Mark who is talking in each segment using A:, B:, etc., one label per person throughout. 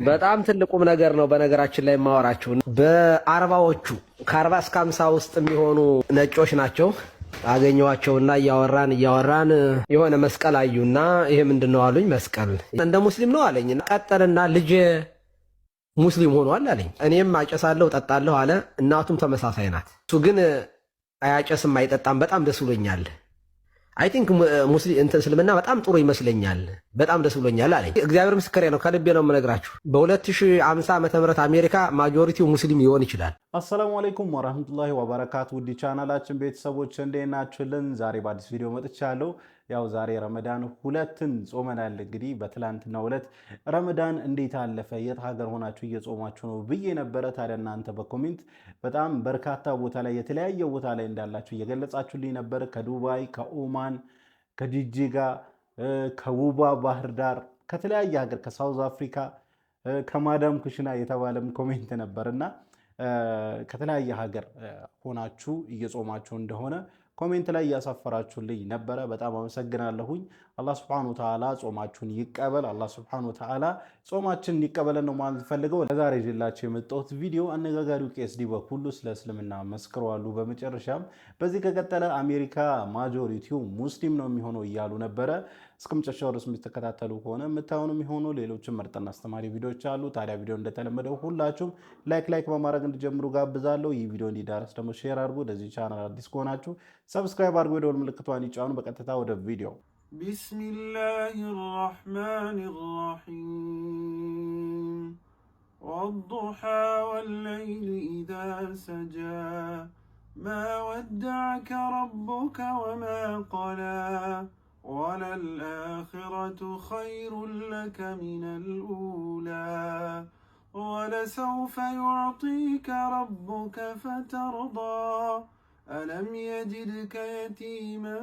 A: በጣም ትልቁም ነገር ነው። በነገራችን ላይ ማወራችሁ በአርባዎቹ ከ40 እስከ 50 ውስጥ የሚሆኑ ነጮች ናቸው። አገኘዋቸውና እያወራን የሆነ መስቀል አዩና ይሄ ምንድነው አሉኝ። መስቀል እንደ ሙስሊም ነው አለኝ። ቀጠልና ልጅ ሙስሊም ሆኗል አለኝ። እኔም አጨሳለሁ ጠጣለሁ አለ። እናቱም ተመሳሳይ ናት። እሱ ግን አያጨስም አይጠጣም። በጣም ደስ ብሎኛል። አይ ቲንክ ሙስሊም እስልምና በጣም ጥሩ ይመስለኛል። በጣም ደስ ብሎኛል አለኝ። እግዚአብሔር ምስክሬ ነው። ከልቤ ነው የምነግራችሁ። በ2050 ዓመተ ምህረት አሜሪካ ማጆሪቲው ሙስሊም ሊሆን ይችላል።
B: አሰላሙ አለይኩም ወራህመቱላሂ ወበረካቱ። ውድ ቻናላችን ቤተሰቦች እንዴት ናችሁልን? ዛሬ በአዲስ ቪዲዮ መጥቻለሁ። ያው ዛሬ ረመዳን ሁለትን ጾመናል። እንግዲህ በትላንትናው ዕለት ረመዳን እንዴት አለፈ፣ የት ሀገር ሆናችሁ እየጾማችሁ ነው ብዬ ነበረ። ታዲያ እናንተ በኮሜንት በጣም በርካታ ቦታ ላይ የተለያየ ቦታ ላይ እንዳላችሁ እየገለጻችሁልኝ ነበር። ከዱባይ፣ ከኦማን፣ ከጂጂጋ፣ ከውባ ባህር ዳር፣ ከተለያየ ሀገር ከሳውዝ አፍሪካ፣ ከማዳም ኩሽና የተባለም ኮሜንት ነበርና ከተለያየ ሀገር ሆናችሁ እየጾማችሁ እንደሆነ ኮሜንት ላይ እያሳፈራችሁልኝ ነበረ። በጣም አመሰግናለሁኝ። አላህ Subhanahu Wa Ta'ala ጾማችሁን ይቀበል። አላህ Subhanahu Wa Ta'ala ጾማችንን ይቀበለን ነው ማለት ፈልገው። ለዛሬ ይዤላችሁ የመጣሁት ቪዲዮ አነጋጋሪው ቄስ ዲበኩሉ ስለ እስልምና መስክረዋል። በመጨረሻም በዚህ ከቀጠለ አሜሪካ ማጆሪቲው ሙስሊም ነው የሚሆነው እያሉ ነበረ። እስከመጨረሻው ድረስ የምትከታተሉ ከሆነ የምታዩኑ የሚሆነው ሌሎችም ምርጥና አስተማሪ ቪዲዮዎች አሉ። ታዲያ ቪዲዮ እንደተለመደው ሁላችሁም ላይክ በማድረግ እንድጀምሩ ጋብዛለሁ። ይህ ቪዲዮ እንዲዳረስ ደግሞ ሼር አድርጉ። ለዚህ ቻናል አዲስ ከሆናችሁ ሰብስክራይብ አድርጉ። የደወል ምልክቷን ይጫኑ። በቀጥታ ወደ ቪዲዮ ቢስሚላሂር ረህማኒር ረሂም ወዱሃ ወለይሊ ኢዛ ሰጃ ማ ወደዐከ ረቡከ ወማ ቀላ ወለልአኺረቱ ኸይሩን ለከ ሚነል ኡላ ወለሰውፈ ዩዕጢከ ረቡከ ፈተርዳ ألم يجدك يتيما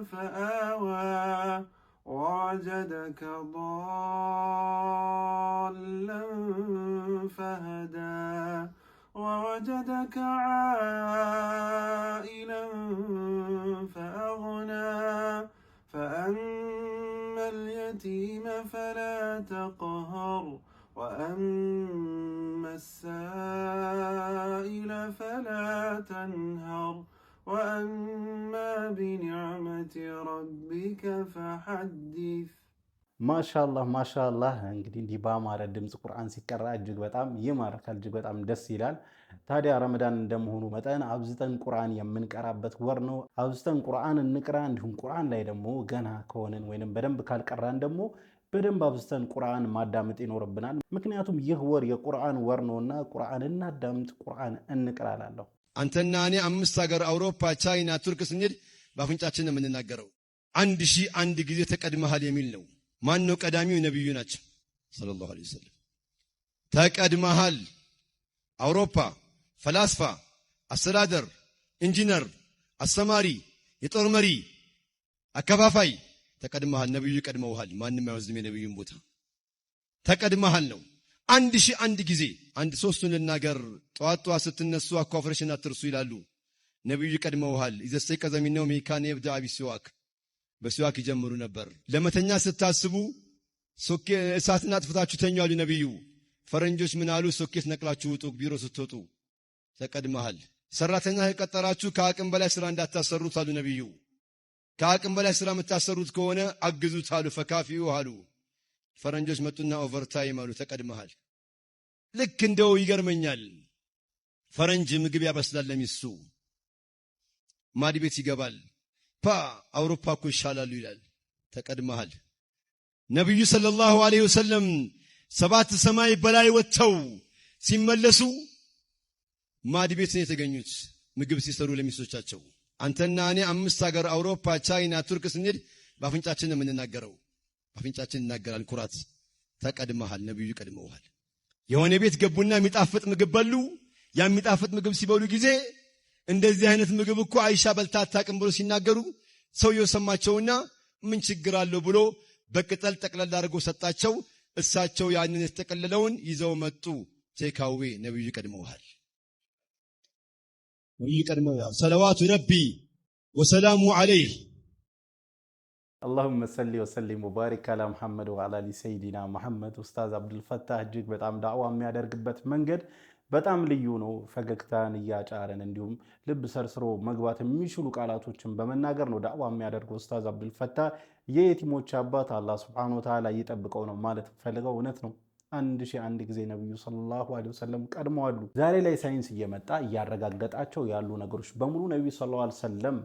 B: فآوى ووجدك ضالا فهدى ووجدك عائلا فأغنى فأما اليتيم فلا تقهر وأما السائل فلا تنهر وأما بنعمة ربك فحدث ማሻአላህ ማሻአላህ። እንግዲህ እንዲህ በአማረ ድምፅ ቁርአን ሲቀራ እጅግ በጣም ይማርካል፣ እጅግ በጣም ደስ ይላል። ታዲያ ረመዳን እንደመሆኑ መጠን አብዝተን ቁርአን የምንቀራበት ወር ነው። አብዝተን ቁርአን እንቅራ። እንዲሁም ቁርአን ላይ ደግሞ ገና ከሆነን ወይንም በደንብ ካልቀራን ደግሞ በደንብ አብዝተን ቁርአን ማዳመጥ ይኖርብናል። ምክንያቱም ይህ ወር የቁርአን ወር ነውና ቁርአን እናዳምጥ፣ ቁርአን እንቅራላለሁ።
C: አንተና እኔ 5 ሀገር አውሮፓ፣ ቻይና፣ ቱርክ ስንሄድ በአፍንጫችን ነው የምንናገረው። 1001 ጊዜ ተቀድመሃል የሚል ነው። ማን ነው ቀዳሚው? ነብዩ ናቸው ሰለላሁ ዐለይሂ ወሰለም። ተቀድመሃል። አውሮፓ ፈላስፋ፣ አስተዳደር፣ ኢንጂነር፣ አስተማሪ፣ የጦር መሪ፣ አከፋፋይ ተቀድመሃል። ነብዩ ቀድመውሃል። ማንንም አይወዝም የነብዩን ቦታ። ተቀድመሃል ነው 1001 ጊዜ። አንድ ሶስቱን ልናገር። ጠዋት ስትነሱ አኳፍረሽን አትርሱ ይላሉ። ነብዩ ቀድመውሃል። ኢዘስተይቀዘ ሚን ነውሚሂ ካነ የብደኡ ቢሲዋክ፣ በሲዋክ ይጀምሩ ነበር። ለመተኛ ስታስቡ እሳትን አጥፍታችሁ ተኙ አሉ ነብዩ። ፈረንጆች ምን አሉ? ሶኬት ነቅላችሁ ውጡ ቢሮ ስትወጡ። ተቀድመሃል። ሰራተኛ የቀጠራችሁ ከአቅም በላይ ስራ እንዳታሰሩት አሉ ነብዩ። ከአቅም በላይ ስራ የምታሰሩት ከሆነ አግዙት አሉ። ፈካፊው አሉ። ፈረንጆች መጡና ኦቨርታይም አሉ። ተቀድመሃል። ልክ እንደው ይገርመኛል። ፈረንጅ ምግብ ያበስላል ለሚስቱ፣ ማድ ቤት ይገባል። አውሮፓ እኮ ይሻላሉ ይላል። ተቀድመሃል። ነብዩ ሰለላሁ ዐለይሂ ወሰለም 7 ሰማይ በላይ ወጥተው ሲመለሱ ማድ ቤት ነው የተገኙት፣ ምግብ ሲሰሩ ለሚስቶቻቸው። አንተና እኔ 5 ሀገር አውሮፓ፣ ቻይና፣ ቱርክ ስንሄድ በአፍንጫችን ነው የምንናገረው። በአፍንጫችን እናገራል ኩራት። ተቀድመሃል። ነብዩ ቀድመውሃል። የሆነ ቤት ገቡና የሚጣፍጥ ምግብ በሉ። ያ የሚጣፍጥ ምግብ ሲበሉ ጊዜ እንደዚህ አይነት ምግብ እኮ አይሻ በልታ አታውቅም ብሎ ሲናገሩ ሰውየው ሰማቸውና ምን ችግር አለው ብሎ በቅጠል ጠቅለል አድርጎ ሰጣቸው። እሳቸው ያንን የተጠቀለለውን ይዘው መጡ። ቴካዌ። ነብዩ ቀድመውሃል። ነብዩ ቀድመውሃል። ሰለዋቱ ረቢ ወሰላሙ ዐለይህ
B: አላሁመ ሰሊ ወሰሊም ወባሪክ አላ ሙሐመድ ወአላ አሊ ሰይዲና ሙሐመድ። ኡስታዝ አብዱልፈታህ እጅግ በጣም ዳዕዋ የሚያደርግበት መንገድ በጣም ልዩ ነው። ፈገግታን እያጫረን እንዲሁም ልብ ሰርስሮ መግባት የሚችሉ ቃላቶችን በመናገር ነው ዳዕዋ የሚያደርገው ኡስታዝ አብዱልፈታህ። የየቲሞች አባት አላህ ሱብሓነሁ ወተዓላ ይጠብቀው ነው ማለት ፈልገው። እውነት ነው። 1001 ጊዜ ነብዩ ሰለላሁ ዐለይሂ ወሰለም ቀድመዋሉ። ዛሬ ላይ ሳይንስ እየመጣ እያረጋገጣቸው ያሉ ነገሮች በሙሉ ነብዩ ሰለላሁ ዐለይሂ ወሰለም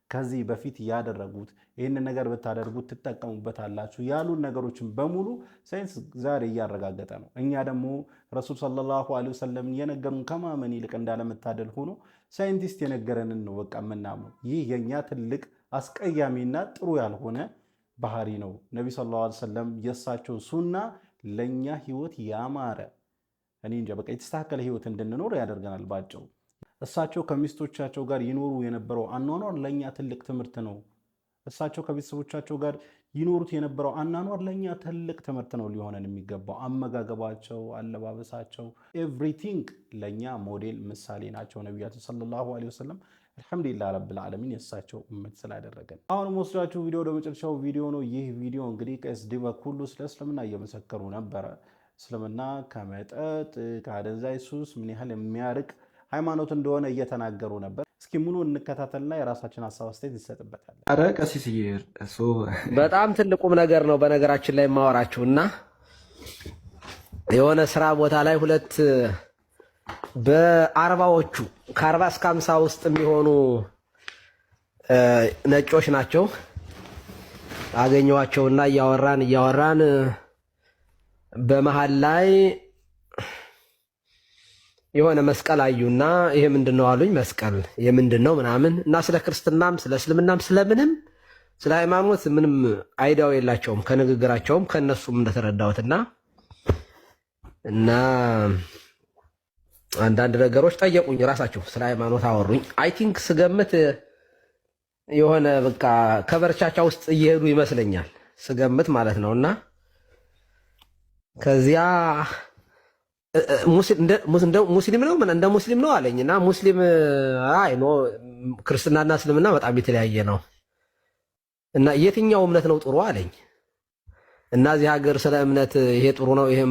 B: ከዚህ በፊት ያደረጉት ይህንን ነገር ብታደርጉት ትጠቀሙበታላችሁ ያሉን ነገሮችን በሙሉ ሳይንስ ዛሬ እያረጋገጠ ነው። እኛ ደግሞ ረሱል ሰለላሁ ዐለይሂ ወሰለም የነገሩን ከማመን ይልቅ እንዳለመታደል ሆኖ ሳይንቲስት የነገረንን ነው በቃ የምናምነው። ይህ የኛ ትልቅ አስቀያሚና ጥሩ ያልሆነ ባህሪ ነው። ነቢ ሰለላሁ ዐለይሂ ወሰለም የእሳቸው ሱና ለእኛ ህይወት ያማረ እኔ እንጃ በቃ የተስተካከለ ህይወት እንድንኖር ያደርገናል ባጭሩ። እሳቸው ከሚስቶቻቸው ጋር ይኖሩ የነበረው አኗኗር ለእኛ ትልቅ ትምህርት ነው። እሳቸው ከቤተሰቦቻቸው ጋር ይኖሩት የነበረው አኗኗር ለእኛ ትልቅ ትምህርት ነው ሊሆነን የሚገባው። አመጋገባቸው፣ አለባበሳቸው፣ ኤቭሪቲንግ ለእኛ ሞዴል ምሳሌ ናቸው ነቢያችን ሰለላሁ ዐለይሂ ወሰለም። አልሐምዱሊላህ ረብል ዓለሚን የእሳቸው እመት ስላደረገን። አሁን ወስዳችሁ ቪዲዮ ወደ መጨረሻው ቪዲዮ ነው። ይህ ቪዲዮ እንግዲህ ቀሲስ ዲበኩሉ ስለ እስልምና እየመሰከሩ ነበረ። እስልምና ከመጠጥ ከአደንዛዥ ሱስ ምን ያህል የሚያርቅ ሃይማኖት እንደሆነ እየተናገሩ ነበር። እስኪ ሙሉ እንከታተልና የራሳችን ሀሳብ አስተያየት ይሰጥበታል።
D: አረ ቀሲስ እሱ
A: በጣም ትልቁም ነገር ነው በነገራችን ላይ የማወራችሁና የሆነ ስራ ቦታ ላይ ሁለት በአርባዎቹ ከ40 እስከ 50 ውስጥ የሚሆኑ ነጮች ናቸው። አገኘኋቸውና እያወራን በመሃል ላይ የሆነ መስቀል አዩና ይሄ ምንድነው አሉኝ። መስቀል የምንድነው ምናምን እና ስለ ክርስትናም ስለ እስልምናም ስለምንም ስለ ሃይማኖት ምንም አይዲያው የላቸውም ከንግግራቸውም ከነሱም እንደተረዳሁትና እና አንዳንድ ነገሮች ጠየቁኝ። ራሳቸው ስለ ሃይማኖት አወሩኝ። አይ ቲንክ ስገምት የሆነ በቃ ከበርቻቻ ውስጥ እየሄዱ ይመስለኛል ስገምት ማለት ነውና ከዚያ ሙስሊም ነው እንደ ሙስሊም ነው አለኝና ሙስሊም አይ ኖ ክርስትናና እስልምና በጣም የተለያየ ነው እና የትኛው እምነት ነው ጥሩ አለኝ። እና እዚህ ሀገር ስለ እምነት ይሄ ጥሩ ነው ይሄ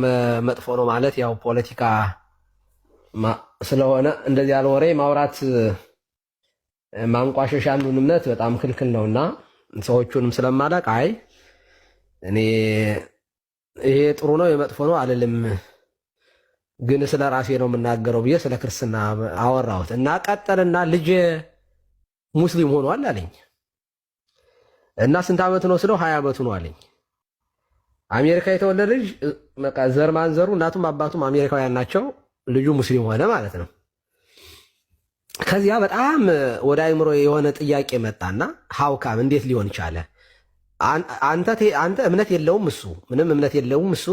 A: መጥፎ ነው ማለት ያው ፖለቲካ ስለሆነ እንደዚህ ያለ ወሬ ማውራት ማንቋሸሽ አንዱን እምነት በጣም ክልክል ነውና ሰዎቹንም ስለማላቅ አይ እኔ ይሄ ጥሩ ነው የመጥፎ ነው አልልም ግን ስለ ራሴ ነው የምናገረው ብዬ ስለ ክርስትና አወራሁት እና ቀጠልና ልጅ ሙስሊም ሆኗል አለኝ። እና ስንት ዓመት ነው ስለው 20 ዓመቱ ነው አለኝ። አሜሪካ የተወለደ ልጅ በቃ ዘር ማንዘሩ እናቱም አባቱም አሜሪካውያን ናቸው። ልጁ ሙስሊም ሆነ ማለት ነው። ከዚያ በጣም ወደ አይምሮ የሆነ ጥያቄ መጣና ሀውካም እንዴት ሊሆን ቻለ? አንተ እምነት የለውም እሱ ምንም እምነት የለውም እሱ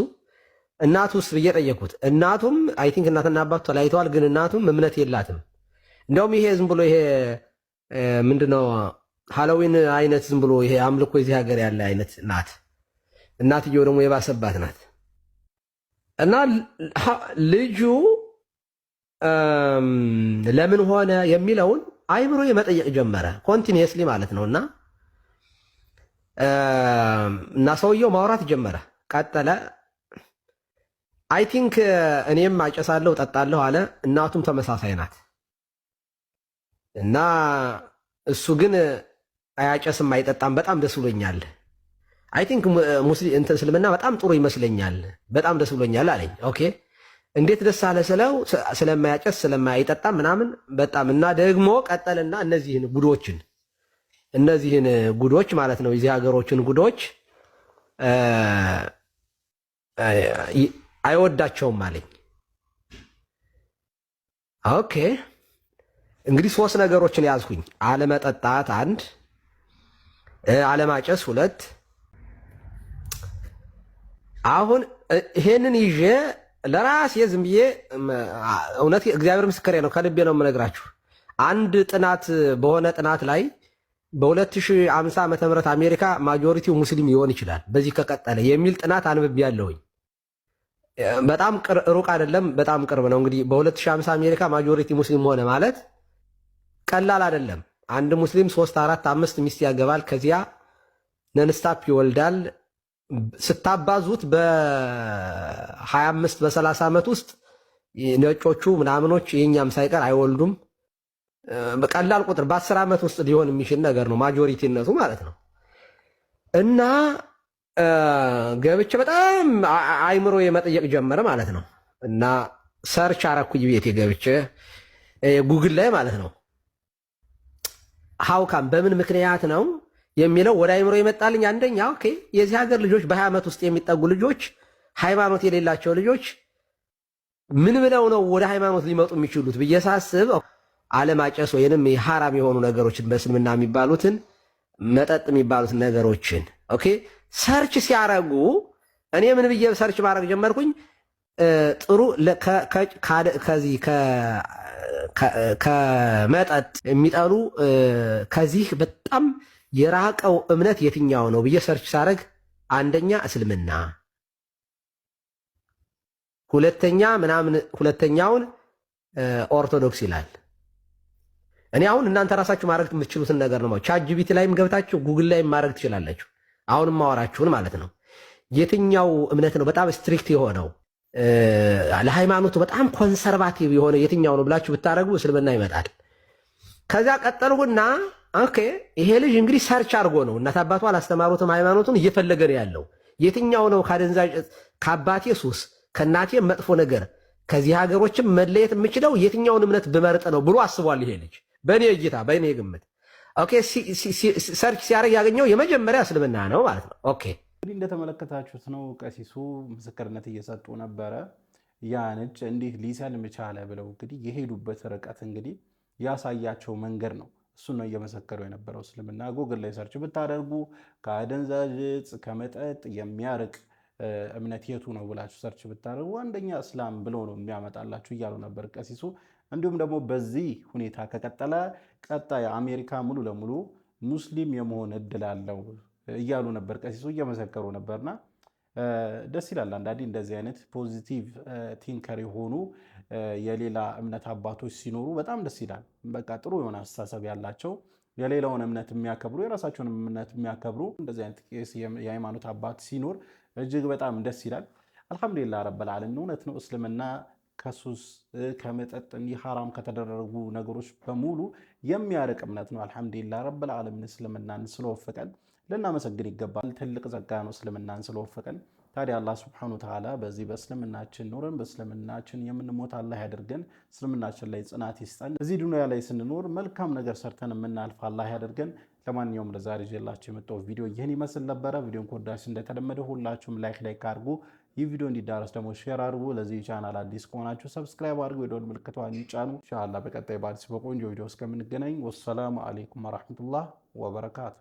A: እናቱስ ብዬ ጠየኩት። እናቱም አይ ቲንክ እናትና አባቱ ተለያይተዋል፣ ግን እናቱም እምነት የላትም። እንደውም ይሄ ዝም ብሎ ይሄ ምንድነው ሃሎዊን አይነት ዝም ብሎ ይሄ አምልኮ የዚህ ሀገር ያለ አይነት ናት። እናትየው ደግሞ የባሰባት ናት። እና ልጁ ለምን ሆነ የሚለውን አይምሮ የመጠየቅ ጀመረ ኮንቲኒየስሊ ማለት ነውና እና ሰውየው ማውራት ጀመረ። ቀጠለ አይ ቲንክ እኔም አጨሳለሁ ጠጣለሁ አለ። እናቱም ተመሳሳይ ናት እና እሱ ግን አያጨስም አይጠጣም። በጣም ደስ ብሎኛል። አይ ቲንክ ሙስሊም እንትን እስልምና በጣም ጥሩ ይመስለኛል። በጣም ደስ ብሎኛል አለኝ። ኦኬ እንዴት ደስ አለ ስለው ስለማያጨስ ስለማይጠጣም ምናምን በጣም እና ደግሞ ቀጠልና እነዚህን ጉዶች ማለት ነው የዚህ ሀገሮችን ጉዶች አይወዳቸውም አለኝ። ኦኬ እንግዲህ 3 ነገሮችን ያዝኩኝ። አለመጠጣት 1፣ አለማጨስ 2። አሁን ይሄንን ይዤ ለራሴ ዝም ብዬ እውነት እግዚአብሔር ምስክሬ ነው ከልቤ ነው የምነግራችሁ። አንድ ጥናት በሆነ ጥናት ላይ በ2050 ዓመተ ምህረት አሜሪካ ማጆሪቲው ሙስሊም ሊሆን ይችላል በዚህ ከቀጠለ የሚል ጥናት አንብቤያለሁኝ። በጣም ሩቅ አይደለም፣ በጣም ቅርብ ነው። እንግዲህ በ2050 አሜሪካ ማጆሪቲ ሙስሊም ሆነ ማለት ቀላል አይደለም። አንድ ሙስሊም 3፣ 4፣ 5 ሚስት ያገባል። ከዚያ ነንስታፕ ይወልዳል። ስታባዙት በ25 በ30 ዓመት ውስጥ ነጮቹ ምናምኖች የኛም ሳይቀር አይወልዱም። በቀላል ቁጥር በ10 ዓመት ውስጥ ሊሆን የሚችል ነገር ነው ማጆሪቲነቱ ማለት ነው። እና ገብቼ በጣም አይምሮ የመጠየቅ ጀመረ ማለት ነው። እና ሰርች አረኩኝ ቤቴ ገብቼ ጉግል ላይ ማለት ነው። ሀውካም በምን ምክንያት ነው የሚለው ወደ አይምሮ የመጣልኝ አንደኛ ኦኬ የዚህ ሀገር ልጆች በ20 ዓመት ውስጥ የሚጠጉ ልጆች ሃይማኖት የሌላቸው ልጆች ምን ብለው ነው ወደ ሃይማኖት ሊመጡ የሚችሉት ብዬ ሳስብ አለማጨስ ወይንም የሐራም የሆኑ ነገሮችን በእስልምና የሚባሉትን መጠጥ የሚባሉትን ነገሮችን ኦኬ ሰርች ሲያረጉ እኔ ምን ብዬ ሰርች ማድረግ ጀመርኩኝ። ጥሩ ከዚህ ከመጠጥ የሚጠሉ ከዚህ በጣም የራቀው እምነት የትኛው ነው ብዬ ሰርች ሳረግ አንደኛ እስልምና፣ ሁለተኛውን ኦርቶዶክስ ይላል። እኔ አሁን እናንተ ራሳችሁ ማድረግ የምትችሉትን ነገር ነው። ቻትጂፒቲ ላይም ገብታችሁ ጉግል ላይም ማድረግ ትችላላችሁ። አሁንም ማወራችሁን ማለት ነው። የትኛው እምነት ነው በጣም ስትሪክት የሆነው ለሃይማኖቱ በጣም ኮንሰርቫቲቭ የሆነ የትኛው ነው ብላችሁ ብታደረጉ እስልምና ይመጣል። ከዚያ ቀጠልሁና ኦኬ ይሄ ልጅ እንግዲህ ሰርች አድርጎ ነው እናት አባቱ አላስተማሩትም፣ ሃይማኖቱን እየፈለገ ነው ያለው። የትኛው ነው ካደንዛዥ ከአባቴ ሱስ ከእናቴ መጥፎ ነገር ከዚህ ሀገሮችም መለየት የምችለው የትኛውን እምነት ብመርጥ ነው ብሎ አስቧል ይሄ ልጅ። በእኔ እይታ በእኔ ግምት ኦኬ ሰርች ሲያደርግ ያገኘው የመጀመሪያ እስልምና ነው ማለት ነው። ኦኬ
B: እንግዲህ እንደተመለከታችሁት ነው ቀሲሱ ምስክርነት እየሰጡ ነበረ። ያ ነጭ እንዲህ ሊሰልም ቻለ ብለው እንግዲህ የሄዱበት ርቀት እንግዲህ ያሳያቸው መንገድ ነው። እሱን ነው እየመሰከሩ የነበረው። እስልምና ጉግል ላይ ሰርች ብታደርጉ ከአደንዛዥ ዕፅ ከመጠጥ የሚያርቅ እምነት የቱ ነው ብላችሁ ሰርች ብታደርጉ አንደኛ እስላም ብሎ ነው የሚያመጣላችሁ እያሉ ነበር ቀሲሱ። እንዲሁም ደግሞ በዚህ ሁኔታ ከቀጠለ ቀጣይ አሜሪካ ሙሉ ለሙሉ ሙስሊም የመሆን እድል አለው እያሉ ነበር ቀሲሱ እየመሰከሩ ነበርና ደስ ይላል። አንዳንዴ እንደዚህ አይነት ፖዚቲቭ ቲንከር የሆኑ የሌላ እምነት አባቶች ሲኖሩ በጣም ደስ ይላል። በቃ ጥሩ የሆነ አስተሳሰብ ያላቸው የሌላውን እምነት የሚያከብሩ የራሳቸውን እምነት የሚያከብሩ እንደዚህ አይነት ቄስ የሃይማኖት አባት ሲኖር እጅግ በጣም ደስ ይላል። አልሐምዱሊላህ ረብል ዓለሚን። እውነት ነው እስልምና ከሱስ ከመጠጥ እንዲህ ሐራም ከተደረጉ ነገሮች በሙሉ የሚያርቅ እምነት ነው። አልሐምዱሊላህ ረብል ዓለሚን እስልምናን ስለወፈቀን ልናመሰግን ይገባል። ትልቅ ጸጋ ነው እስልምናን ስለወፈቀን። ታዲያ አላህ ሱብሓነሁ ወተዓላ በዚህ በእስልምናችን ኖረን በእስልምናችን የምንሞት አላህ ያደርገን። እስልምናችን ላይ ጽናት ይስጠን። እዚህ ዱንያ ላይ ስንኖር መልካም ነገር ሰርተን የምናልፍ አላህ ያደርገን። ለማንኛውም ለዛሬ ይዤላችሁ የመጣው ቪዲዮ ይህን ይመስል ነበረ። ቪዲዮን ከወዳችሁ እንደተለመደ ሁላችሁም ላይክ አድርጉ። ይህ ቪዲዮ እንዲዳረስ ደግሞ ሼር አድርጉ። ለዚህ ቻናል አዲስ ከሆናችሁ ሰብስክራይብ አድርጉ፣ የደወል ምልክቷን ይጫኑ። ኢንሻአላህ በቀጣይ በአዲስ በቆንጆ ቪዲዮ እስከምንገናኝ ወሰላሙ አለይኩም ወራህመቱላህ ወበረካቱ።